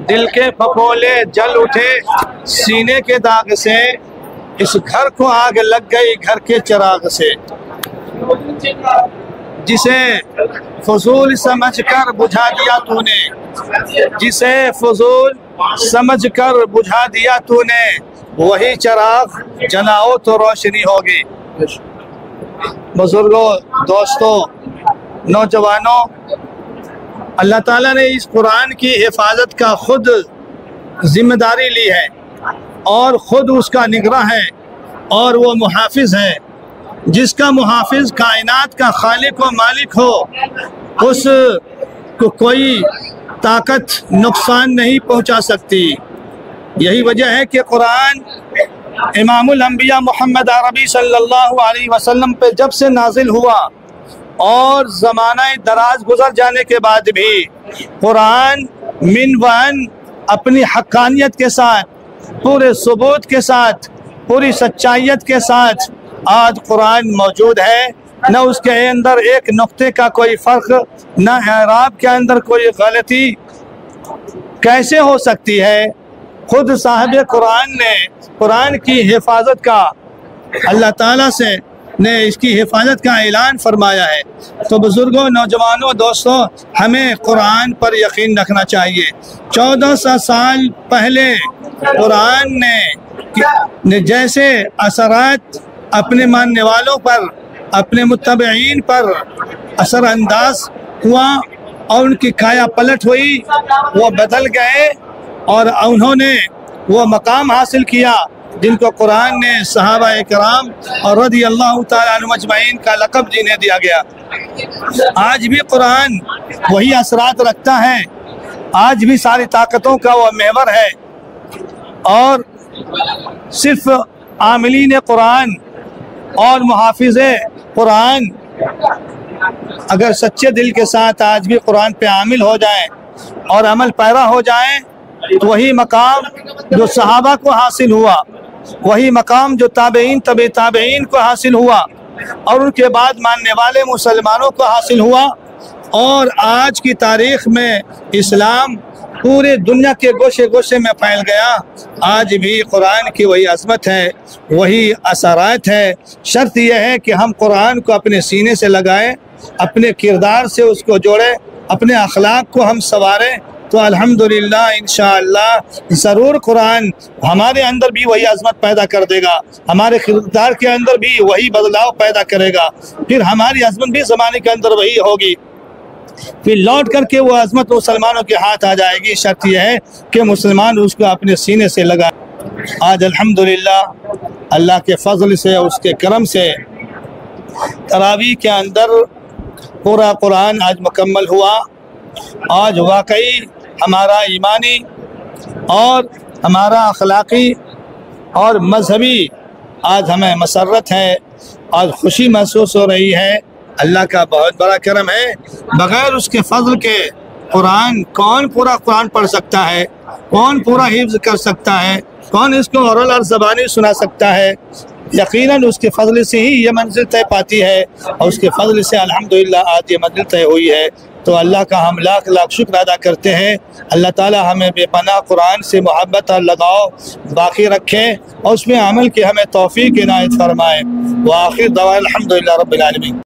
دل کے پھپھولے جل اٹھے سینے کے داغ سے، اس گھر کو آگ لگ گئی گھر کے چراغ سے۔ جسے فضول سمجھ کر بجھا دیا تو نے، جسے فضول سمجھ کر بجھا دیا تو نے، وہی چراغ جلاؤ تو روشنی ہوگی۔ بزرگوں، دوستوں، نوجوانوں، اللہ تعالیٰ نے اس قرآن کی حفاظت کا خود ذمہ داری لی ہے اور خود اس کا نگراں ہے اور وہ محافظ ہے۔ جس کا محافظ کائنات کا خالق و مالک ہو، اس کو کوئی طاقت نقصان نہیں پہنچا سکتی۔ یہی وجہ ہے کہ قرآن امام الانبیاء محمد عربی صلی اللہ علیہ وسلم پہ جب سے نازل ہوا اور زمانہ دراز گزر جانے کے بعد بھی قرآن من وعن اپنی حقانیت کے ساتھ، پورے ثبوت کے ساتھ، پوری سچائیت کے ساتھ آج قرآن موجود ہے۔ نہ اس کے اندر ایک نقطے کا کوئی فرق، نہ اعراب کے اندر کوئی غلطی کیسے ہو سکتی ہے؟ خود صاحب قرآن نے قرآن کی حفاظت کا، اللہ تعالیٰ سے نے اس کی حفاظت کا اعلان فرمایا ہے۔ تو بزرگوں، نوجوانوں، دوستوں، ہمیں قرآن پر یقین رکھنا چاہیے۔ 1400 سال پہلے قرآن نے جیسے اثرات اپنے ماننے والوں پر، اپنے متبعین پر اثر انداز ہوا اور ان کی کایا پلٹ ہوئی، وہ بدل گئے اور انہوں نے وہ مقام حاصل کیا جن کو قرآن نے صحابہ کرام اور رضی اللہ تعالیٰ عنہم اجمعین کا لقب جنہیں دیا گیا۔ آج بھی قرآن وہی اثرات رکھتا ہے، آج بھی ساری طاقتوں کا وہ محور ہے، اور صرف عاملین قرآن اور محافظ قرآن اگر سچے دل کے ساتھ آج بھی قرآن پہ عامل ہو جائیں اور عمل پیرا ہو جائیں تو وہی مقام جو صحابہ کو حاصل ہوا، وہی مقام جو تابعین تابعین کو حاصل ہوا اور ان کے بعد ماننے والے مسلمانوں کو حاصل ہوا، اور آج کی تاریخ میں اسلام پورے دنیا کے گوشے گوشے میں پھیل گیا۔ آج بھی قرآن کی وہی عظمت ہے، وہی اثرات ہے۔ شرط یہ ہے کہ ہم قرآن کو اپنے سینے سے لگائیں، اپنے کردار سے اس کو جوڑیں، اپنے اخلاق کو ہم سنواریں، تو الحمدللہ انشاءاللہ ضرور قرآن ہمارے اندر بھی وہی عظمت پیدا کر دے گا، ہمارے کردار کے اندر بھی وہی بدلاؤ پیدا کرے گا، پھر ہماری عظمت بھی زمانے کے اندر وہی ہوگی، پھر لوٹ کر کے وہ عظمت مسلمانوں کے ہاتھ آ جائے گی۔ شرط یہ ہے کہ مسلمان اس کو اپنے سینے سے لگائے۔ آج الحمدللہ اللہ کے فضل سے، اس کے کرم سے تراویح کے اندر پورا قرآن آج مکمل ہوا۔ آج واقعی ہمارا ایمانی اور ہمارا اخلاقی اور مذہبی آج ہمیں مسرت ہے، آج خوشی محسوس ہو رہی ہے۔ اللہ کا بہت بڑا کرم ہے، بغیر اس کے فضل کے قرآن کون پورا قرآن پڑھ سکتا ہے، کون پورا حفظ کر سکتا ہے، کون اس کو اورل اور زبانی سنا سکتا ہے؟ یقیناً اس کے فضل سے ہی یہ منزل طے پاتی ہے، اور اس کے فضل سے الحمدللہ آج یہ منزل طے ہوئی ہے۔ تو اللہ کا ہم لاکھ لاکھ شکر ادا کرتے ہیں۔ اللہ تعالی ہمیں بے پناہ قرآن سے محبت اور لگاؤ باقی رکھے اور اس میں عمل کی ہمیں توفیق عنایت فرمائے۔ وآخر دعوانا الحمدللہ رب العالمین۔